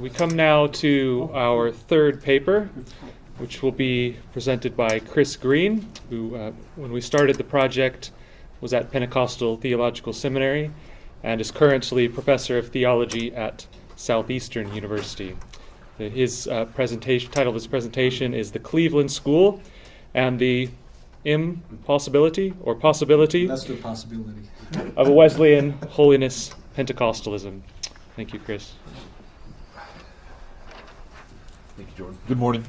We come now to our third paper, which will be presented by Chris Green, who, when we started the project, was at Pentecostal Theological Seminary and is currently professor of theology at Southeastern University. His title of his presentation is The Cleveland School and the Impossibility or Possibility That's the possibility. of a Wesleyan Holiness Pentecostalism. Thank you, Chris. Thank you, Jordan. Good morning.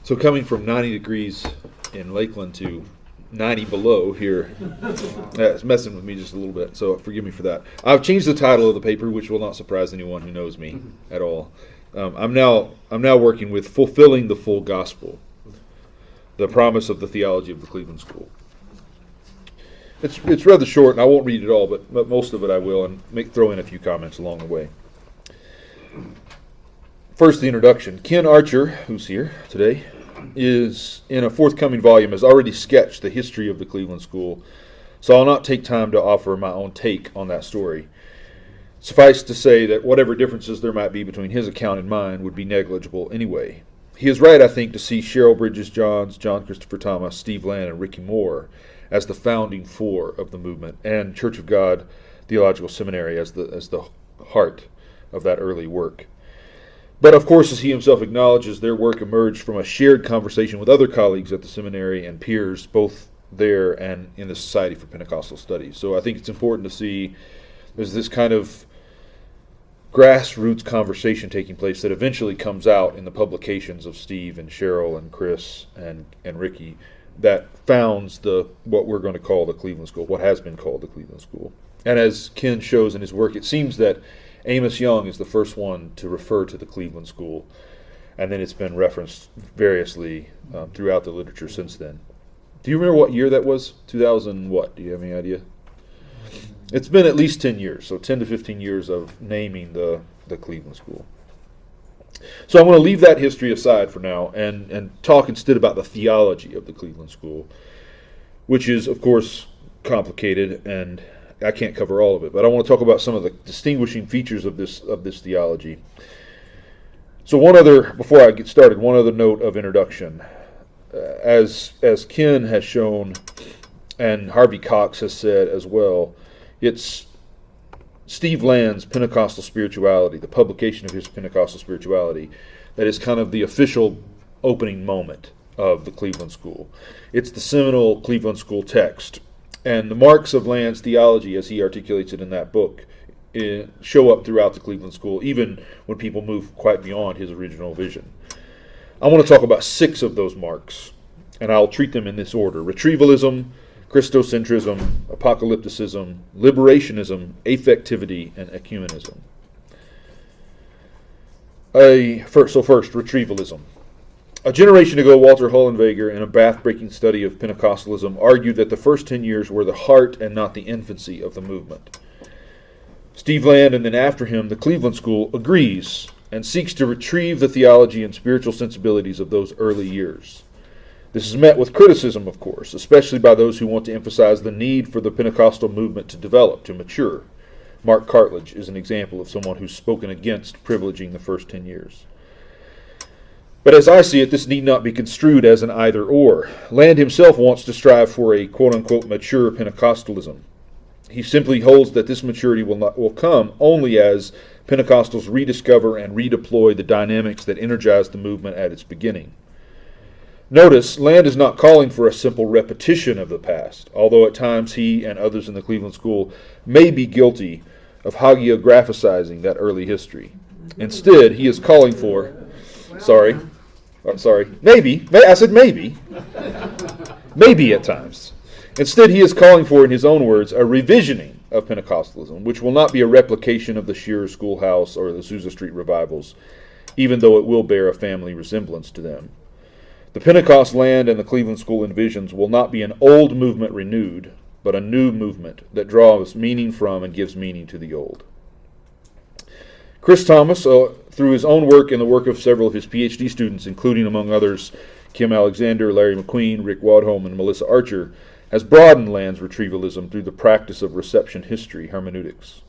So coming from 90 degrees in Lakeland to 90 below here, it's messing with me just a little bit, so forgive me for that. I've changed the title of the paper, which will not surprise anyone who knows me at all. I'm now working with Fulfilling the Full Gospel, the promise of the theology of the Cleveland School. It's rather short, and I won't read it all, but most of it I will, and throw in a few comments along the way. First, the introduction. Ken Archer, who's here today, is in a forthcoming volume, has already sketched the history of the Cleveland School, so I'll not take time to offer my own take on that story. Suffice to say that whatever differences there might be between his account and mine would be negligible anyway. He is right, I think, to see Cheryl Bridges-Johns, John Christopher Thomas, Steve Land, and Ricky Moore as the founding four of the movement, and Church of God Theological Seminary as the heart of that early work. But of course, as he himself acknowledges, their work emerged from a shared conversation with other colleagues at the seminary and peers, both there and in the Society for Pentecostal Studies. So I think it's important to see there's this kind of grassroots conversation taking place that eventually comes out in the publications of Steve and Cheryl and Chris and Ricky that founds what we're going to call the Cleveland School, what has been called the Cleveland School. And as Ken shows in his work, it seems that Amos Young is the first one to refer to the Cleveland School, and then it's been referenced variously throughout the literature since then. Do you remember what year that was? 2000 what? Do you have any idea? It's been at least 10 years, so 10 to 15 years of naming the Cleveland School. So I'm going to leave that history aside for now and talk instead about the theology of the Cleveland School, which is, of course, complicated, and I can't cover all of it, but I want to talk about some of the distinguishing features of this theology. So before I get started, one other note of introduction. As Ken has shown, and Harvey Cox has said as well, it's Steve Land's Pentecostal Spirituality, the publication of his Pentecostal Spirituality, that is kind of the official opening moment of the Cleveland School. It's the seminal Cleveland School text. And the marks of Land's theology, as he articulates it in that book, show up throughout the Cleveland School, even when people move quite beyond his original vision. I want to talk about 6 of those marks, and I'll treat them in this order: retrievalism, Christocentrism, apocalypticism, liberationism, affectivity, and ecumenism. First, retrievalism. A generation ago, Walter Hollenweger, in a bath-breaking study of Pentecostalism, argued that the first 10 years were the heart and not the infancy of the movement. Steve Land, and then after him, the Cleveland School, agrees and seeks to retrieve the theology and spiritual sensibilities of those early years. This is met with criticism, of course, especially by those who want to emphasize the need for the Pentecostal movement to develop, to mature. Mark Cartledge is an example of someone who's spoken against privileging the first 10 years. But as I see it, this need not be construed as an either-or. Land himself wants to strive for a quote-unquote mature Pentecostalism. He simply holds that this maturity will come only as Pentecostals rediscover and redeploy the dynamics that energized the movement at its beginning. Notice, Land is not calling for a simple repetition of the past, although at times he and others in the Cleveland School may be guilty of hagiographicizing that early history. Instead, he is calling for... Maybe. I said maybe. Maybe at times. Instead, he is calling for, in his own words, a revisioning of Pentecostalism, which will not be a replication of the Shearer Schoolhouse or the Azusa Street revivals, even though it will bear a family resemblance to them. The Pentecost Land and the Cleveland School envisions will not be an old movement renewed, but a new movement that draws meaning from and gives meaning to the old. Chris Thomas, through his own work and the work of several of his PhD students, including, among others, Kim Alexander, Larry McQueen, Rick Wadholm, and Melissa Archer, has broadened Land's retrievalism through the practice of reception history hermeneutics.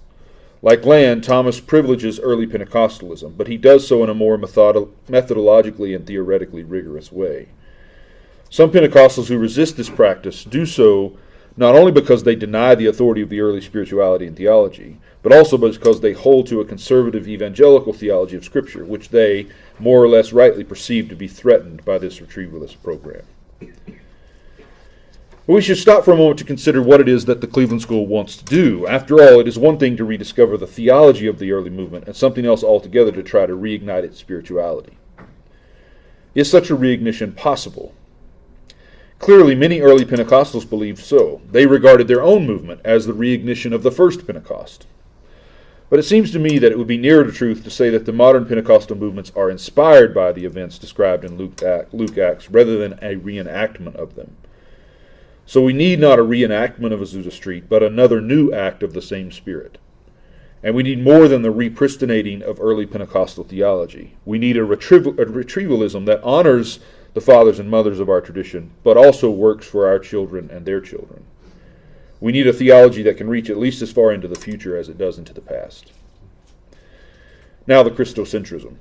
Like Land, Thomas privileges early Pentecostalism, but he does so in a more methodologically and theoretically rigorous way. Some Pentecostals who resist this practice do so not only because they deny the authority of the early spirituality and theology, but also because they hold to a conservative evangelical theology of Scripture, which they, more or less rightly, perceive to be threatened by this retrievalist program. But we should stop for a moment to consider what it is that the Cleveland School wants to do. After all, it is one thing to rediscover the theology of the early movement, and something else altogether to try to reignite its spirituality. Is such a reignition possible? Clearly, many early Pentecostals believed so. They regarded their own movement as the reignition of the first Pentecost. But it seems to me that it would be nearer to truth to say that the modern Pentecostal movements are inspired by the events described in Luke Acts rather than a reenactment of them. So we need not a reenactment of Azusa Street, but another new act of the same spirit. And we need more than the repristinating of early Pentecostal theology. We need a retrievalism that honors the fathers and mothers of our tradition, but also works for our children and their children. We need a theology that can reach at least as far into the future as it does into the past. Now the Christocentrism.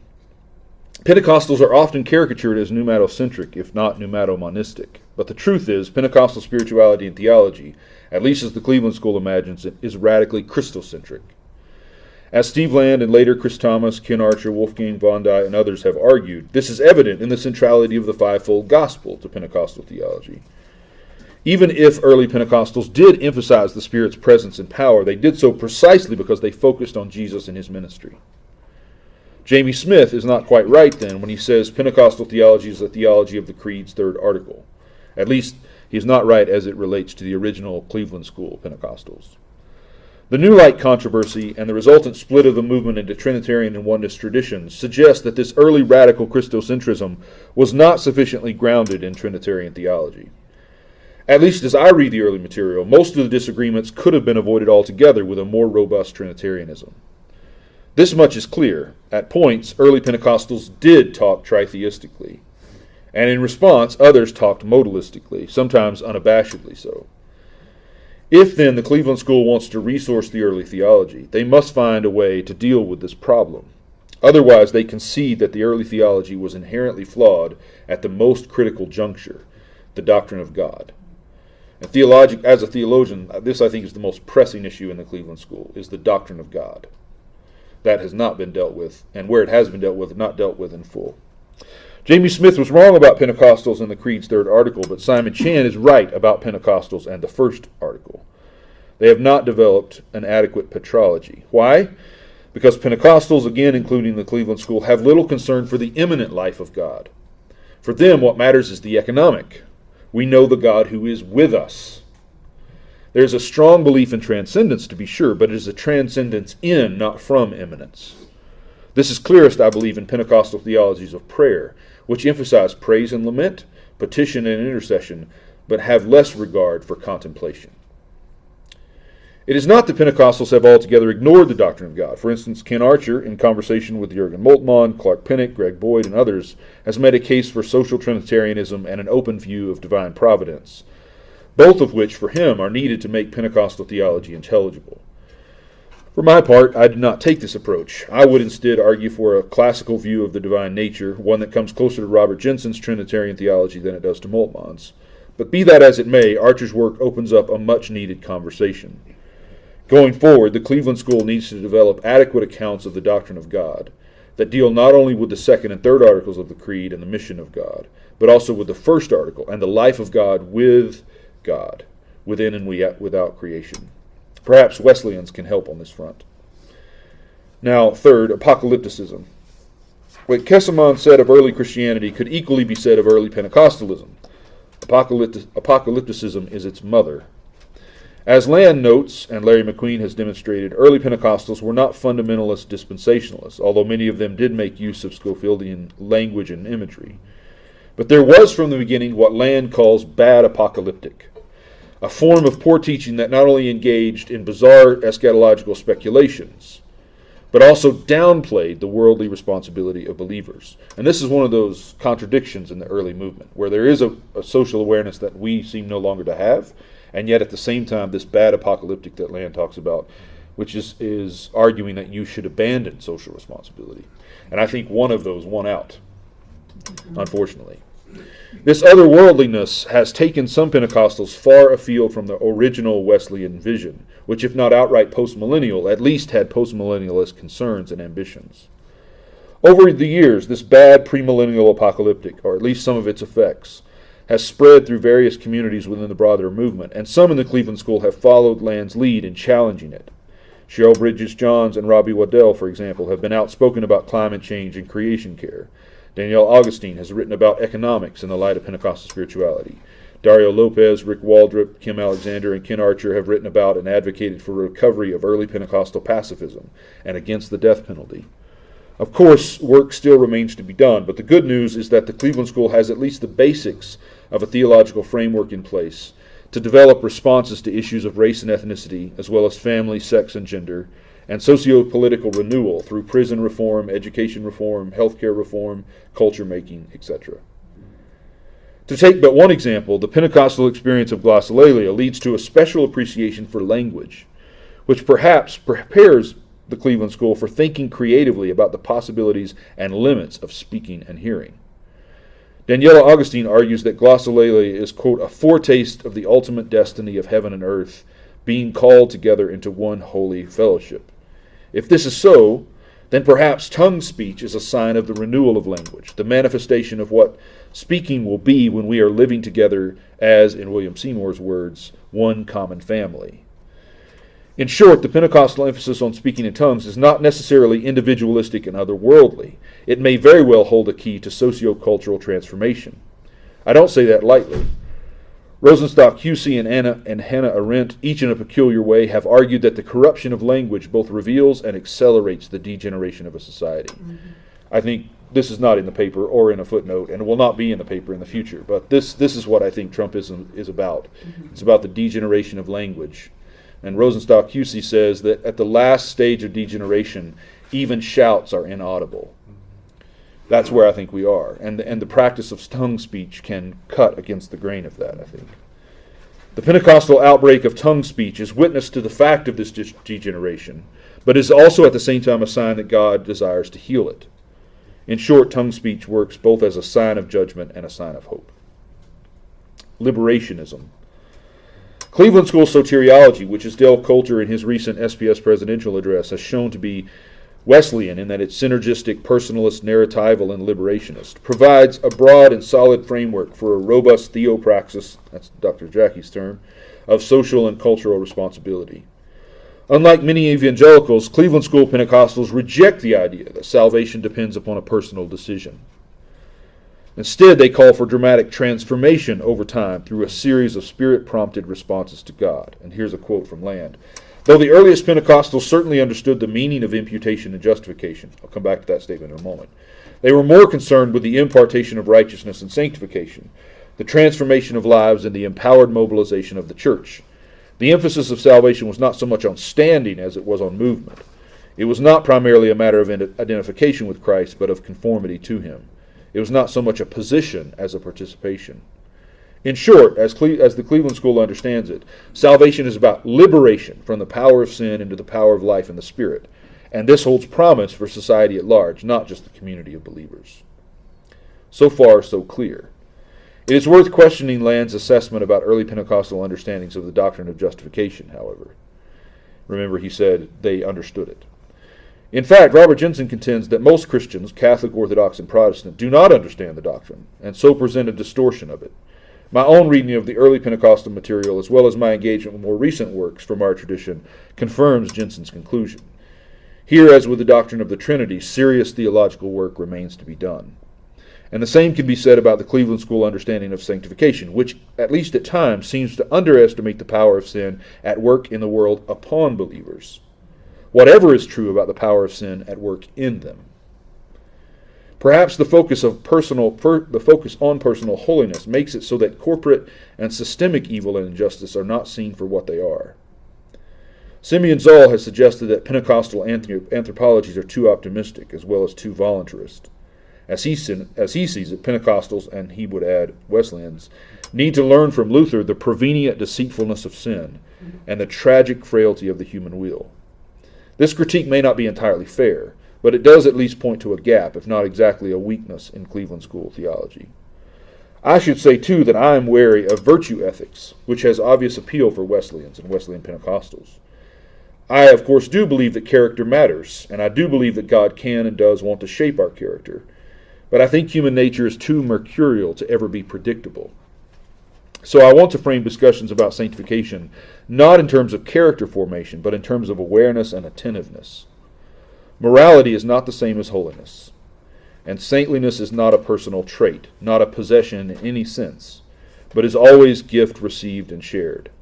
Pentecostals are often caricatured as pneumatocentric, if not pneumatomonistic. But the truth is, Pentecostal spirituality and theology, at least as the Cleveland School imagines it, is radically Christocentric. As Steve Land and later Chris Thomas, Ken Archer, Wolfgang von Dye, and others have argued, this is evident in the centrality of the fivefold gospel to Pentecostal theology. Even if early Pentecostals did emphasize the Spirit's presence and power, they did so precisely because they focused on Jesus and his ministry. Jamie Smith is not quite right then when he says Pentecostal theology is the theology of the Creed's third article. At least he is not right as it relates to the original Cleveland School Pentecostals. The New Light controversy and the resultant split of the movement into Trinitarian and Oneness traditions suggest that this early radical Christocentrism was not sufficiently grounded in Trinitarian theology. At least as I read the early material, most of the disagreements could have been avoided altogether with a more robust Trinitarianism. This much is clear. At points, early Pentecostals did talk tritheistically, and in response, others talked modalistically, sometimes unabashedly so. If, then, the Cleveland School wants to resource the early theology, they must find a way to deal with this problem. Otherwise, they concede that the early theology was inherently flawed at the most critical juncture, the doctrine of God. And as a theologian, this I think is the most pressing issue in the Cleveland School, is the doctrine of God. That has not been dealt with, and where it has been dealt with, not dealt with in full. Jamie Smith was wrong about Pentecostals in the Creed's third article, but Simon Chan is right about Pentecostals and the first article. They have not developed an adequate petrology. Why? Because Pentecostals, again including the Cleveland School, have little concern for the immanent life of God. For them, what matters is the economic. We know the God who is with us. There is a strong belief in transcendence, to be sure, but it is a transcendence in, not from, immanence. This is clearest, I believe, in Pentecostal theologies of prayer, which emphasize praise and lament, petition and intercession, but have less regard for contemplation. It is not that Pentecostals have altogether ignored the doctrine of God. For instance, Ken Archer, in conversation with Jürgen Moltmann, Clark Pinnock, Greg Boyd, and others, has made a case for social Trinitarianism and an open view of divine providence, both of which, for him, are needed to make Pentecostal theology intelligible. For my part, I did not take this approach. I would instead argue for a classical view of the divine nature, one that comes closer to Robert Jensen's Trinitarian theology than it does to Moltmann's. But be that as it may, Archer's work opens up a much-needed conversation. Going forward, the Cleveland School needs to develop adequate accounts of the doctrine of God that deal not only with the second and third articles of the Creed and the mission of God, but also with the first article and the life of God with God, within and without creation. Perhaps Wesleyans can help on this front. Now, third, Apocalypticism. What Kesselman said of early Christianity could equally be said of early Pentecostalism. Apocalypticism is its mother. As Land notes, and Larry McQueen has demonstrated, early Pentecostals were not fundamentalist dispensationalists, although many of them did make use of Scofieldian language and imagery. But there was from the beginning what Land calls bad apocalyptic, a form of poor teaching that not only engaged in bizarre eschatological speculations, but also downplayed the worldly responsibility of believers. And this is one of those contradictions in the early movement, where there is a social awareness that we seem no longer to have, and yet at the same time, this bad apocalyptic that Land talks about which is arguing that you should abandon social responsibility. And I think one of those won out, unfortunately. This otherworldliness has taken some Pentecostals far afield from the original Wesleyan vision, which, if not outright postmillennial, at least had postmillennialist concerns and ambitions. Over the years, this bad premillennial apocalyptic, or at least some of its effects, has spread through various communities within the broader movement, and some in the Cleveland School have followed Land's lead in challenging it. Cheryl Bridges-Johns and Robbie Waddell, for example, have been outspoken about climate change and creation care. Danielle Augustine has written about economics in the light of Pentecostal spirituality. Dario Lopez, Rick Waldrop, Kim Alexander, and Ken Archer have written about and advocated for recovery of early Pentecostal pacifism and against the death penalty. Of course, work still remains to be done, but the good news is that the Cleveland School has at least the basics of a theological framework in place to develop responses to issues of race and ethnicity, as well as family, sex, and gender, and socio-political renewal through prison reform, education reform, healthcare reform, culture making, etc. To take but one example, the Pentecostal experience of glossolalia leads to a special appreciation for language, which perhaps prepares the Cleveland School for thinking creatively about the possibilities and limits of speaking and hearing. Daniela Augustine argues that glossolalia is, quote, a foretaste of the ultimate destiny of heaven and earth being called together into one holy fellowship. If this is so, then perhaps tongue speech is a sign of the renewal of language, the manifestation of what speaking will be when we are living together as, in William Seymour's words, one common family. In short, the Pentecostal emphasis on speaking in tongues is not necessarily individualistic and otherworldly. It may very well hold a key to socio-cultural transformation. I don't say that lightly. Rosenstock, Hussey, and Hannah Arendt, each in a peculiar way, have argued that the corruption of language both reveals and accelerates the degeneration of a society. Mm-hmm. I think this is not in the paper or in a footnote, and will not be in the paper in the future, but this is what I think Trumpism is about. Mm-hmm. It's about the degeneration of language. And Rosenstock Hussey says that at the last stage of degeneration, even shouts are inaudible. That's where I think we are. And the practice of tongue speech can cut against the grain of that, I think. The Pentecostal outbreak of tongue speech is witness to the fact of this degeneration, but is also at the same time a sign that God desires to heal it. In short, tongue speech works both as a sign of judgment and a sign of hope. Liberationism. Cleveland School soteriology, which is Dale Coulter in his recent SPS presidential address, has shown to be Wesleyan in that it's synergistic, personalist, narratival, and liberationist, provides a broad and solid framework for a robust theopraxis, that's Dr. Jackie's term, of social and cultural responsibility. Unlike many evangelicals, Cleveland School Pentecostals reject the idea that salvation depends upon a personal decision. Instead, they call for dramatic transformation over time through a series of spirit-prompted responses to God. And here's a quote from Land. Though the earliest Pentecostals certainly understood the meaning of imputation and justification, I'll come back to that statement in a moment, they were more concerned with the impartation of righteousness and sanctification, the transformation of lives, and the empowered mobilization of the church. The emphasis of salvation was not so much on standing as it was on movement. It was not primarily a matter of identification with Christ, but of conformity to him. It was not so much a position as a participation. In short, as the Cleveland School understands it, salvation is about liberation from the power of sin into the power of life in the Spirit. And this holds promise for society at large, not just the community of believers. So far, so clear. It is worth questioning Land's assessment about early Pentecostal understandings of the doctrine of justification, however. Remember, he said they understood it. In fact, Robert Jensen contends that most Christians, Catholic, Orthodox, and Protestant, do not understand the doctrine, and so present a distortion of it. My own reading of the early Pentecostal material, as well as my engagement with more recent works from our tradition, confirms Jensen's conclusion. Here, as with the doctrine of the Trinity, serious theological work remains to be done. And the same can be said about the Cleveland School understanding of sanctification, which, at least at times, seems to underestimate the power of sin at work in the world upon believers. Whatever is true about the power of sin at work in them. Perhaps the focus on personal holiness makes it so that corporate and systemic evil and injustice are not seen for what they are. Simeon Zoll has suggested that Pentecostal anthropologies are too optimistic as well as too voluntarist. As he sees it, Pentecostals, and he would add Wesleyans, need to learn from Luther the prevenient deceitfulness of sin and the tragic frailty of the human will. This critique may not be entirely fair, but it does at least point to a gap, if not exactly a weakness, in Cleveland School theology. I should say, too, that I am wary of virtue ethics, which has obvious appeal for Wesleyans and Wesleyan Pentecostals. I, of course, do believe that character matters, and I do believe that God can and does want to shape our character. But I think human nature is too mercurial to ever be predictable. So I want to frame discussions about sanctification not in terms of character formation, but in terms of awareness and attentiveness. Morality is not the same as holiness, and saintliness is not a personal trait, not a possession in any sense, but is always gift received and shared.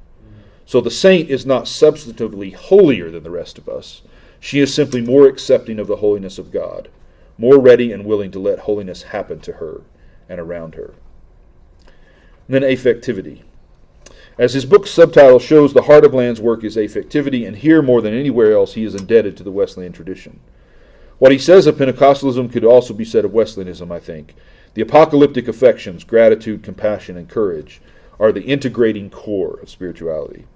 So the saint is not substantively holier than the rest of us. She is simply more accepting of the holiness of God, more ready and willing to let holiness happen to her and around her. And then affectivity. As his book's subtitle shows, the heart of Land's work is affectivity, and here more than anywhere else he is indebted to the Wesleyan tradition. What he says of Pentecostalism could also be said of Wesleyanism, I think. The apocalyptic affections, gratitude, compassion, and courage, are the integrating core of spirituality.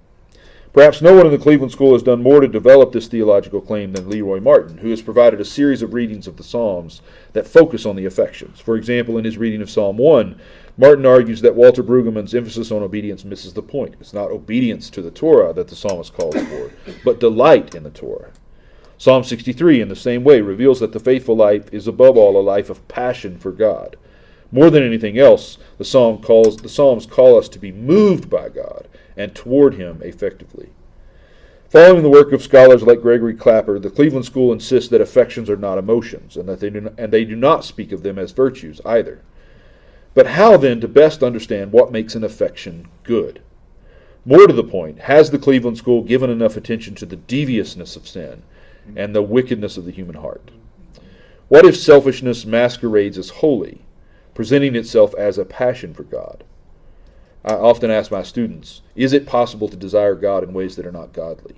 Perhaps no one in the Cleveland School has done more to develop this theological claim than Leroy Martin, who has provided a series of readings of the Psalms that focus on the affections. For example, in his reading of Psalm 1, Martin argues that Walter Brueggemann's emphasis on obedience misses the point. It's not obedience to the Torah that the psalmist calls for, but delight in the Torah. Psalm 63, in the same way, reveals that the faithful life is above all a life of passion for God. More than anything else, the Psalms call us to be moved by God and toward Him effectively. Following the work of scholars like Gregory Clapper, the Cleveland School insists that affections are not emotions, and they do not speak of them as virtues either. But how then to best understand what makes an affection good? More to the point, has the Cleveland School given enough attention to the deviousness of sin and the wickedness of the human heart? What if selfishness masquerades as holy, presenting itself as a passion for God? I often ask my students, is it possible to desire God in ways that are not godly?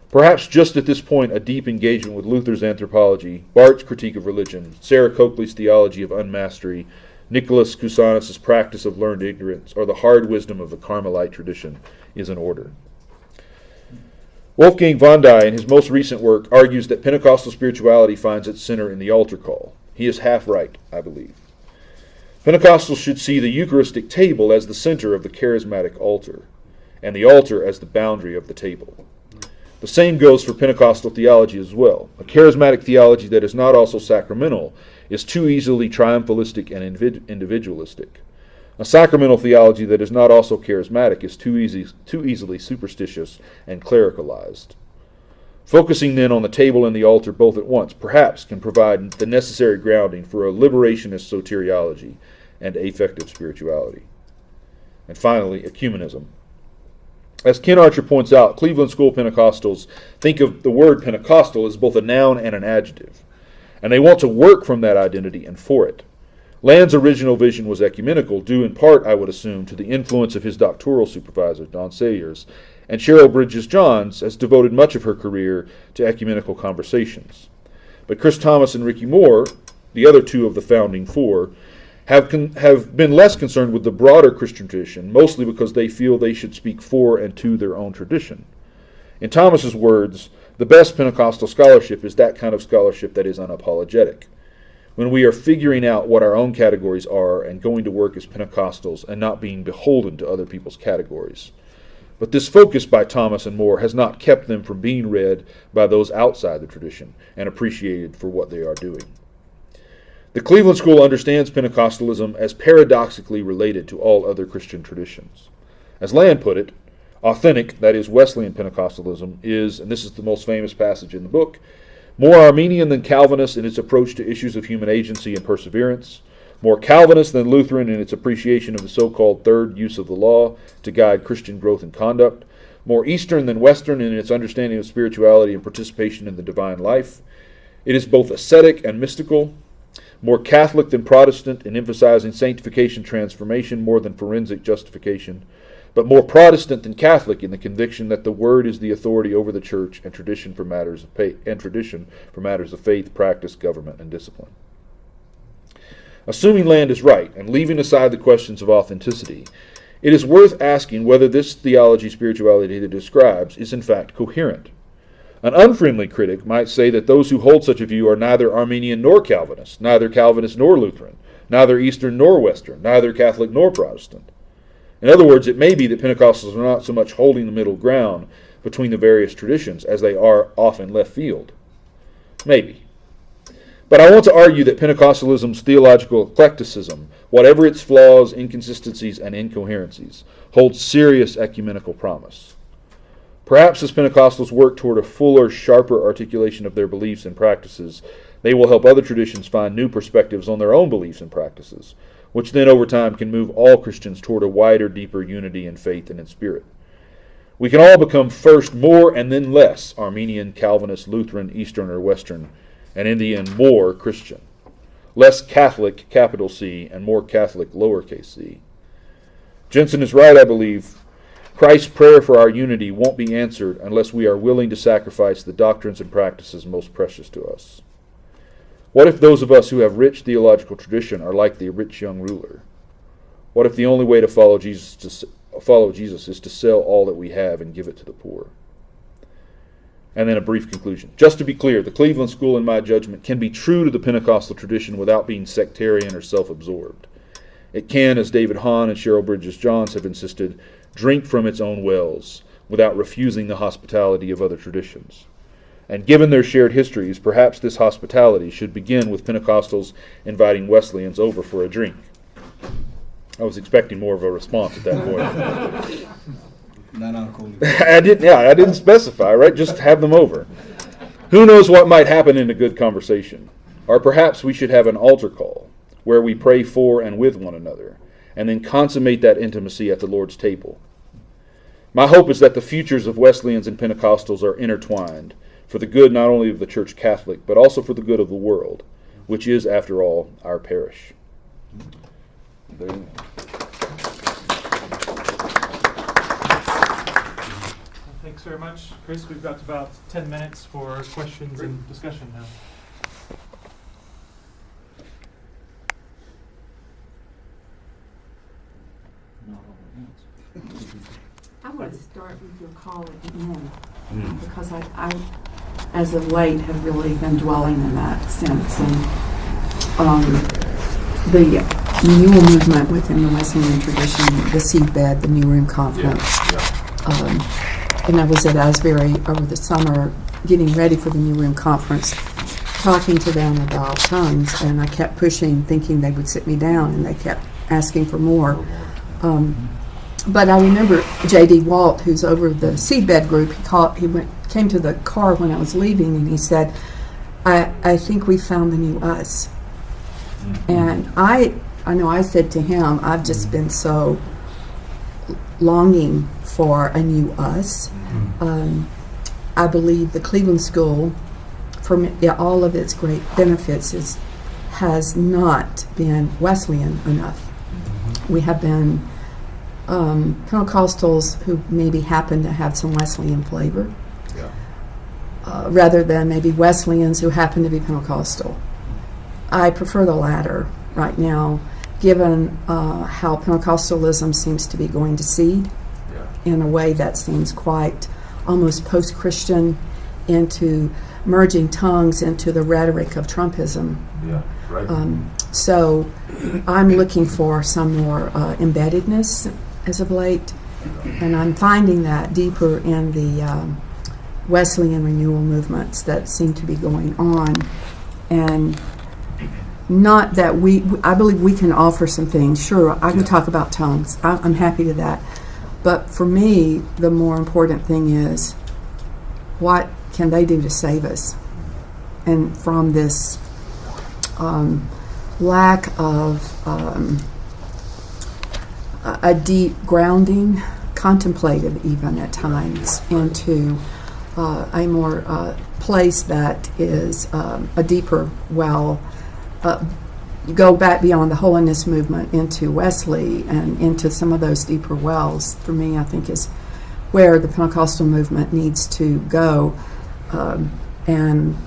Perhaps just at this point, a deep engagement with Luther's anthropology, Barth's critique of religion, Sarah Coakley's theology of unmastery, Nicholas Cusanus' practice of learned ignorance, or the hard wisdom of the Carmelite tradition is in order. Wolfgang von Die, in his most recent work, argues that Pentecostal spirituality finds its center in the altar call. He is half right, I believe. Pentecostals should see the Eucharistic table as the center of the charismatic altar, and the altar as the boundary of the table. The same goes for Pentecostal theology as well. A charismatic theology that is not also sacramental is too easily triumphalistic and individualistic. A sacramental theology that is not also charismatic is too easily superstitious and clericalized. Focusing then on the table and the altar both at once perhaps can provide the necessary grounding for a liberationist soteriology and affective spirituality. And finally, ecumenism. As Ken Archer points out, Cleveland School Pentecostals think of the word Pentecostal as both a noun and an adjective, and they want to work from that identity and for it. Land's original vision was ecumenical, due in part, I would assume, to the influence of his doctoral supervisor, Don Sayers, and Cheryl Bridges Johns has devoted much of her career to ecumenical conversations. But Chris Thomas and Ricky Moore, the other two of the founding four, have been less concerned with the broader Christian tradition, mostly because they feel they should speak for and to their own tradition. In Thomas's words, the best Pentecostal scholarship is that kind of scholarship that is unapologetic, when we are figuring out what our own categories are and going to work as Pentecostals and not being beholden to other people's categories. But this focus by Thomas and Moore has not kept them from being read by those outside the tradition and appreciated for what they are doing. The Cleveland School understands Pentecostalism as paradoxically related to all other Christian traditions. As Land put it, authentic, that is Wesleyan Pentecostalism, is, and this is the most famous passage in the book, more Arminian than Calvinist in its approach to issues of human agency and perseverance, more Calvinist than Lutheran in its appreciation of the so-called third use of the law to guide Christian growth and conduct, more Eastern than Western in its understanding of spirituality and participation in the divine life. It is both ascetic and mystical, more Catholic than Protestant in emphasizing sanctification transformation more than forensic justification, but more Protestant than Catholic in the conviction that the Word is the authority over the Church and tradition for matters of faith, practice, government, and discipline. Assuming Land is right, and leaving aside the questions of authenticity, it is worth asking whether this theology spirituality that it describes is in fact coherent. An unfriendly critic might say that those who hold such a view are neither Arminian nor Calvinist, neither Calvinist nor Lutheran, neither Eastern nor Western, neither Catholic nor Protestant. In other words, it may be that Pentecostals are not so much holding the middle ground between the various traditions as they are off in left field. Maybe. But I want to argue that Pentecostalism's theological eclecticism, whatever its flaws, inconsistencies, and incoherencies, holds serious ecumenical promise. Perhaps as Pentecostals work toward a fuller, sharper articulation of their beliefs and practices, they will help other traditions find new perspectives on their own beliefs and practices, which then over time can move all Christians toward a wider, deeper unity in faith and in spirit. We can all become first more and then less Arminian, Calvinist, Lutheran, Eastern, or Western, and in the end more Christian. Less Catholic, capital C, and more Catholic, lowercase c. Jensen is right, I believe. Christ's prayer for our unity won't be answered unless we are willing to sacrifice the doctrines and practices most precious to us. What if those of us who have rich theological tradition are like the rich young ruler? What if the only way to follow Jesus is to sell all that we have and give it to the poor? And then a brief conclusion. Just to be clear, the Cleveland School, in my judgment, can be true to the Pentecostal tradition without being sectarian or self-absorbed. It can, as David Hahn and Cheryl Bridges-Johns have insisted, drink from its own wells without refusing the hospitality of other traditions. And given their shared histories, perhaps this hospitality should begin with Pentecostals inviting Wesleyans over for a drink. I was expecting more of a response at that point. Not uncool. I didn't specify, right? Just have them over. Who knows what might happen in a good conversation? Or perhaps we should have an altar call where we pray for and with one another, and then consummate that intimacy at the Lord's table. My hope is that the futures of Wesleyans and Pentecostals are intertwined for the good not only of the Church Catholic, but also for the good of the world, which is, after all, our parish. There you go. Thanks very much, Chris. We've got about 10 minutes for questions and discussion now. I want to start with your call at the end, because I, as of late, have really been dwelling in that sense. And the renewal movement within the Wesleyan tradition, the seedbed, the New Room Conference. And I was at Asbury over the summer getting ready for the New Room Conference, talking to them about tongues, and I kept pushing, thinking they would sit me down, and they kept asking for more. But I remember J.D. Walt, who's over the seedbed group, came to the car when I was leaving, and he said, I think we found the new us. And I know I said to him, I've just been so longing for a new us. I believe the Cleveland School, for all of its great benefits, has not been Wesleyan enough. We have been Pentecostals who maybe happen to have some Wesleyan flavor, rather than maybe Wesleyans who happen to be Pentecostal. I prefer the latter right now, given how Pentecostalism seems to be going to seed in a way that seems quite almost post-Christian, into merging tongues into the rhetoric of Trumpism. So I'm looking for some more embeddedness as of late, and I'm finding that deeper in the Wesleyan renewal movements that seem to be going on. And not that I believe we can offer some things. Sure, I can talk about tongues. I'm happy to that. But for me, the more important thing is, what can they do to save us? And from this lack of a deep grounding, contemplative even at times, into a more place that is a deeper well. Go back beyond the holiness movement into Wesley and into some of those deeper wells, for me, I think is where the Pentecostal movement needs to go. And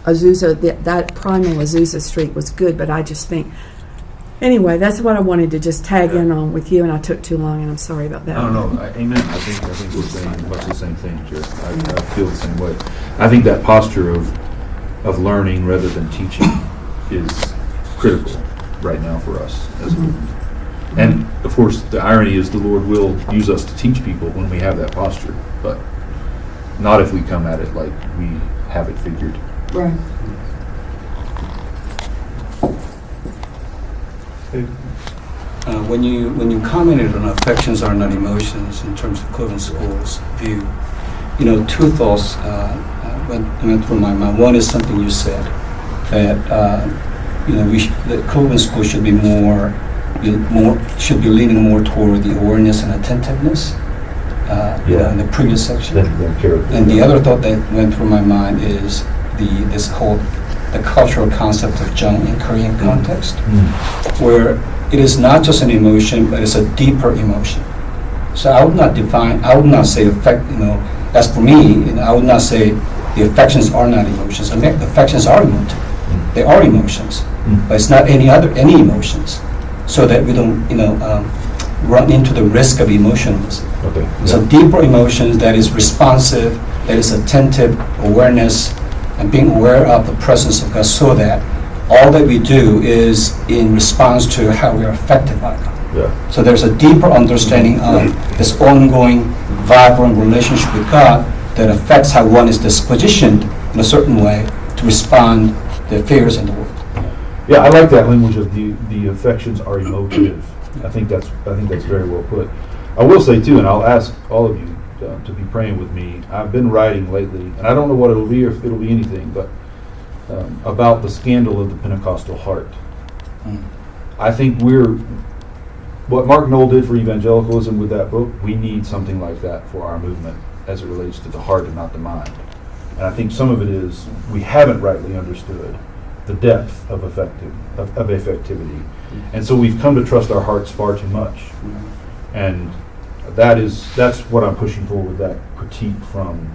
Azusa, that primal Azusa Street was good, but I just think Anyway, that's what I wanted to just tag in on with you, and I took too long, and I'm sorry about that. I don't know. Amen. I think we're saying much the same thing, Jared. I feel the same way. I think that posture of learning rather than teaching is critical right now for us as a movement. And of course, the irony is the Lord will use us to teach people when we have that posture, but not if we come at it like we have it figured. Right. When you commented on affections are not emotions in terms of Cleveland School's view, two thoughts went through my mind. One is something you said that the Cleveland School should be leaning more toward the awareness and attentiveness. In the previous section. And the other thought that went through my mind is the cultural concept of Jung in Korean context, where it is not just an emotion, but it's a deeper emotion. So I would not say affect, as for me, I would not say the affections are not emotions. I mean, affections are emotive. They are emotions, but it's not any emotions, so that we don't, run into the risk of emotionalism. Okay. So deeper emotions that is responsive, that is attentive, awareness, and being aware of the presence of God, so that all that we do is in response to how we are affected by God. Yeah. So there's a deeper understanding of this ongoing, vibrant relationship with God that affects how one is dispositioned in a certain way to respond to the affairs in the world. Yeah, I like that language of the affections are emotive. I think that's very well put. I will say too, and I'll ask all of you to be praying with me. I've been writing lately, and I don't know what it'll be, or if it'll be anything, but about the scandal of the Pentecostal heart. I think what Mark Knoll did for evangelicalism with that book, we need something like that for our movement as it relates to the heart and not the mind. And I think some of it is we haven't rightly understood the depth of effectivity. And so we've come to trust our hearts far too much. And that's what I'm pushing for with that critique from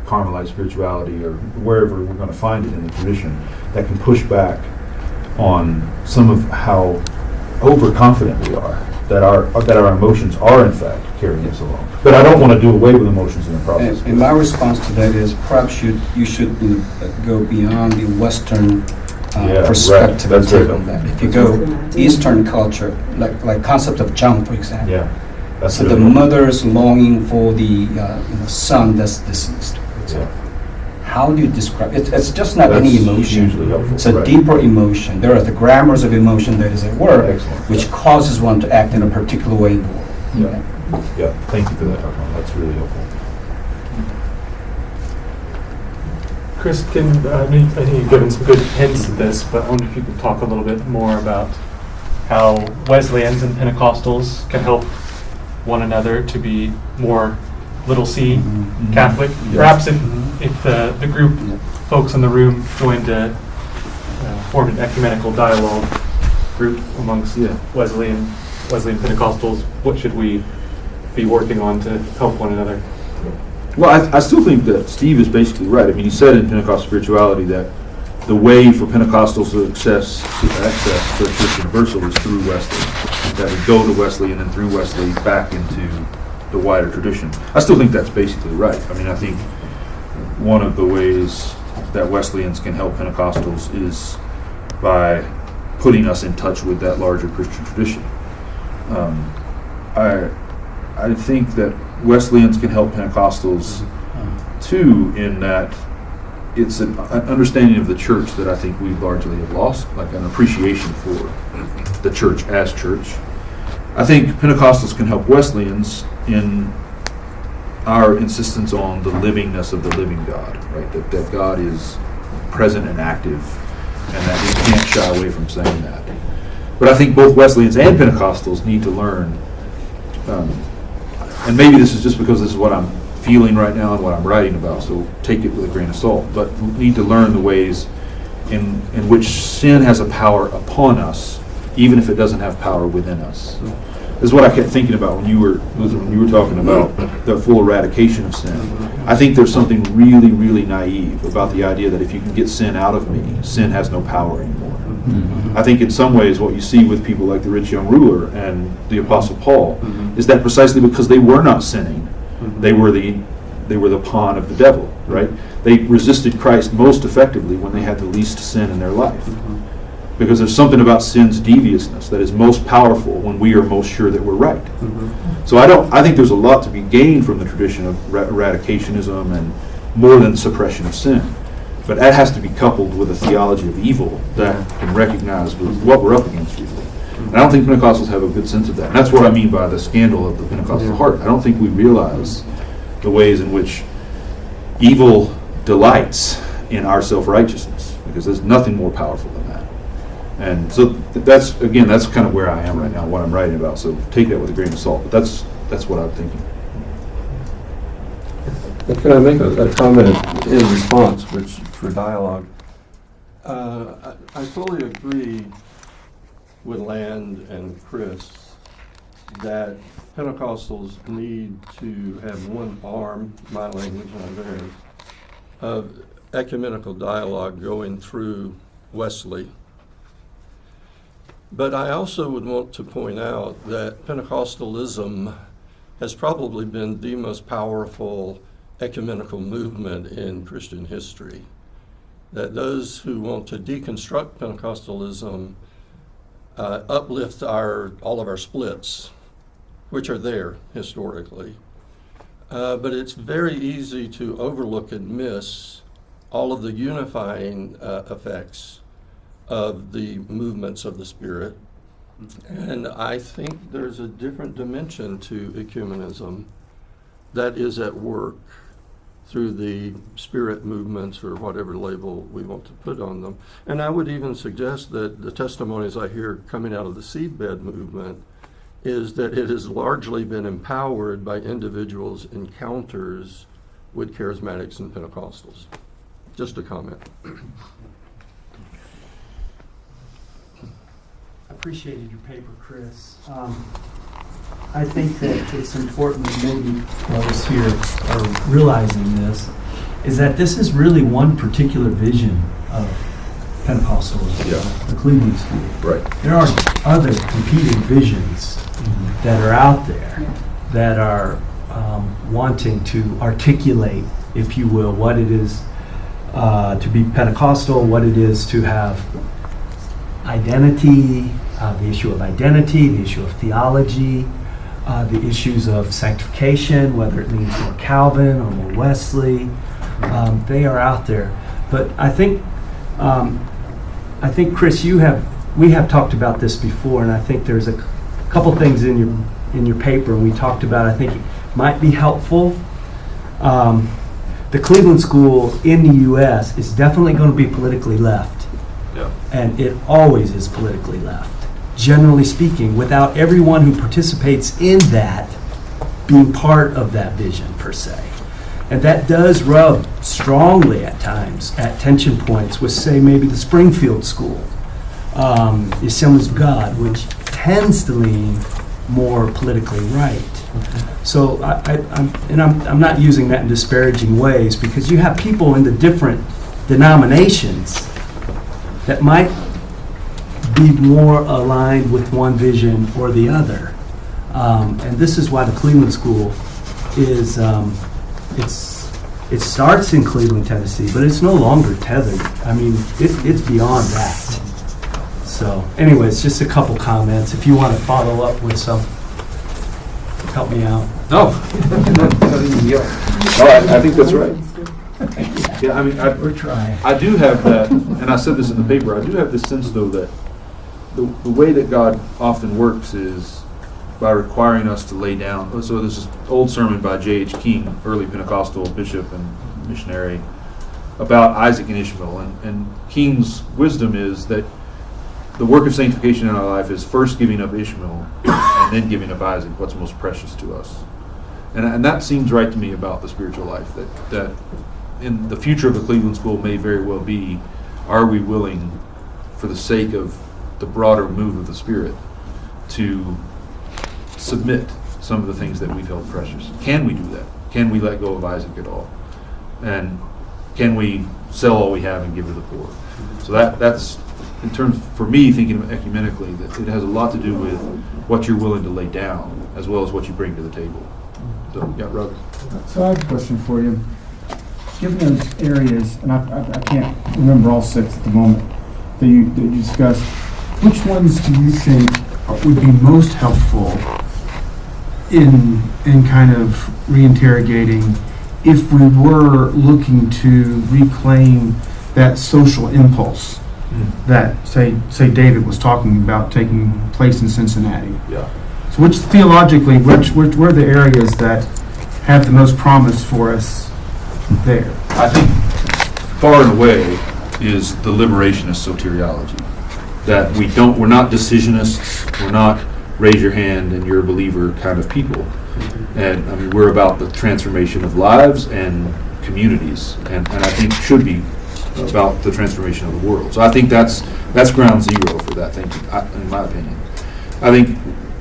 Carmelite spirituality or wherever we're going to find it in the tradition that can push back on some of how overconfident we are that our emotions are in fact carrying us along. But I don't want to do away with emotions in the process. And my response to that is perhaps you should go beyond the Western perspective. Right. That's very on that. If you go Eastern culture, like concept of Jung, for example. Yeah. That's so the mother's longing for the son that's deceased. Yeah. How do you describe it? It's just not any emotion. Hugely helpful. It's a deeper emotion. There are the grammars of emotion that is at work, Excellent. which causes one to act in a particular way in the world. Yeah. Thank you for that, Dr. That's really helpful. Chris, I think you've given some good hints at this, but I wonder if you could talk a little bit more about how Wesleyans and Pentecostals can help one another to be more little c Catholic. Perhaps if the group folks in the room joined formed an ecumenical dialogue group amongst Wesleyan Pentecostals, what should we be working on to help one another? Well, I still think that Steve is basically right. I mean, he said in Pentecostal spirituality that the way for Pentecostals to access the Church Universal is through Wesley. That we go to Wesley and then through Wesley back into the wider tradition. I still think that's basically right. I mean, I think one of the ways that Wesleyans can help Pentecostals is by putting us in touch with that larger Christian tradition. I think that Wesleyans can help Pentecostals too, in that it's an understanding of the church that I think we largely have lost, like an appreciation for the church as church. I think Pentecostals can help Wesleyans in our insistence on the livingness of the living God, right? That God is present and active, and that we can't shy away from saying that. But I think both Wesleyans and Pentecostals need to learn, and maybe this is just because this is what I'm feeling right now and what I'm writing about, so take it with a grain of salt, but we need to learn the ways in which sin has a power upon us, even if it doesn't have power within us. This is what I kept thinking about when you were talking about the full eradication of sin. I think there's something really, really naive about the idea that if you can get sin out of me, sin has no power anymore. I think in some ways what you see with people like the rich young ruler and the Apostle Paul is that precisely because they were not sinning, they were the pawn of the devil, right? They resisted Christ most effectively when they had the least sin in their life. Because there's something about sin's deviousness that is most powerful when we are most sure that we're right. So I think there's a lot to be gained from the tradition of eradicationism and more than suppression of sin. But that has to be coupled with a theology of evil that can recognize what we're up against really. And I don't think Pentecostals have a good sense of that. And that's what I mean by the scandal of the Pentecostal heart. I don't think we realize the ways in which evil delights in our self-righteousness, because there's nothing more powerful than that. And so that's kind of where I am right now, what I'm writing about. So take that with a grain of salt. But that's what I'm thinking. Can I make a comment in response, which for dialogue? I fully agree with Land and Chris that Pentecostals need to have one arm, my language, not theirs, of ecumenical dialogue going through Wesley. But I also would want to point out that Pentecostalism has probably been the most powerful ecumenical movement in Christian history. That those who want to deconstruct Pentecostalism uplift all of our splits, which are there historically. But it's very easy to overlook and miss all of the unifying effects of the movements of the Spirit. And I think there's a different dimension to ecumenism that is at work through the Spirit movements, or whatever label we want to put on them. And I would even suggest that the testimonies I hear coming out of the seedbed movement is that it has largely been empowered by individuals' encounters with charismatics and Pentecostals. Just a comment. Appreciated your paper, Chris. I think that it's important that maybe those here are realizing this, is that this is really one particular vision of Pentecostalism, the Cleveland School. Right. There are other competing visions that are out there that are wanting to articulate, if you will, what it is to be Pentecostal, what it is to have identity, the issue of identity, the issue of theology, the issues of sanctification, whether it means more Calvin or more Wesley. They are out there. But I think, Chris, we have talked about this before, and I think there's a couple things in your paper, and we talked about, I think it might be helpful. The Cleveland School in the U.S. is definitely going to be politically left. Yeah. And it always is politically left, generally speaking, without everyone who participates in that being part of that vision, per se. And that does rub strongly at times at tension points with, say, maybe the Springfield School, the Assemblies of God, which tends to lean more politically right. So I'm not using that in disparaging ways, because you have people in the different denominations that might be more aligned with one vision or the other. And this is why the Cleveland School is, it starts in Cleveland, Tennessee, but it's no longer tethered. I mean, it's beyond that. So anyways, just a couple comments. If you want to follow up with some, help me out. No. I think that's right. Yeah, I mean, We're trying. I do have that, and I said this in the paper, I do have this sense, though, that the way that God often works is by requiring us to lay down. So there's this old sermon by J.H. King, early Pentecostal bishop and missionary, about Isaac and Ishmael. And King's wisdom is that the work of sanctification in our life is first giving up Ishmael and then giving up Isaac, what's most precious to us. And that seems right to me about the spiritual life, that in the future of the Cleveland School may very well be, are we willing, for the sake of the broader move of the Spirit, to submit some of the things that we've held precious? Can we do that? Can we let go of Isaac at all? And can we sell all we have and give to the poor? So that's in terms, for me, thinking ecumenically, that it has a lot to do with what you're willing to lay down as well as what you bring to the table. So, yeah, Rob. So I have a question for you. Given those areas, and I can't remember all 6 at the moment that you discussed, which ones do you think would be most helpful in kind of reinterrogating if we were looking to reclaim that social impulse that, say David was talking about taking place in Cincinnati? Yeah. So which theologically, which are the areas that have the most promise for us there? I think far and away is the liberationist soteriology. That we're not decisionists, we're not raise your hand and you're a believer kind of people. And I mean, we're about the transformation of lives and communities, and I think should be about the transformation of the world. So I think that's ground zero for that thinking, in my opinion. I think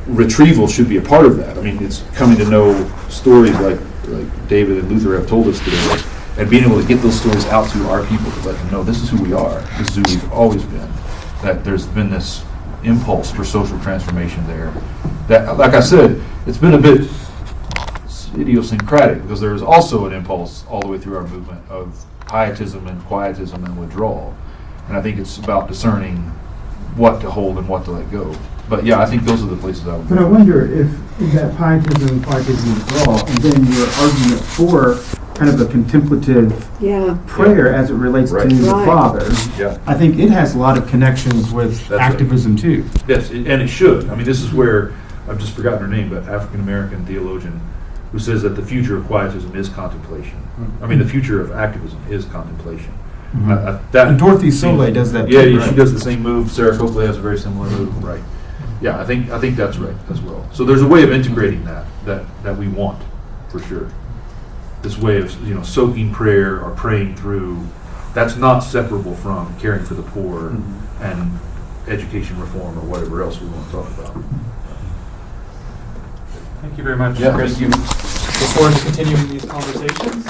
retrieval should be a part of that. I mean, it's coming to know stories like David and Luther have told us today, and being able to get those stories out to our people to let them know this is who we are, this is who we've always been, that there's been this impulse for social transformation there. That, like I said, it's been a bit idiosyncratic because there is also an impulse all the way through our movement of pietism and quietism and withdrawal. And I think it's about discerning what to hold and what to let go. But yeah, I think those are the places I would But I go. wonder if that pietism withdrawal, and then your argument for kind of a contemplative Yeah. prayer as it relates Right. to the Right. Father, Yeah. I think it has a lot of connections with That's right. activism too. Yes, and it should. I mean, this is where, I've just forgotten her name, but African-American theologian who says that the future of quietism is contemplation. I mean, the future of activism is contemplation. That And Dorothy Soleil does that Yeah, too, yeah, right? she does the same move. Sarah Copley has a very similar move, right? Yeah, I think that's right as well. So there's a way of integrating that we want, for sure. This way of soaking prayer or praying through, that's not separable from caring for the poor and education reform or whatever else we want to talk about. Thank you very much, Yeah, Chris. thank you. Look forward to continuing these conversations.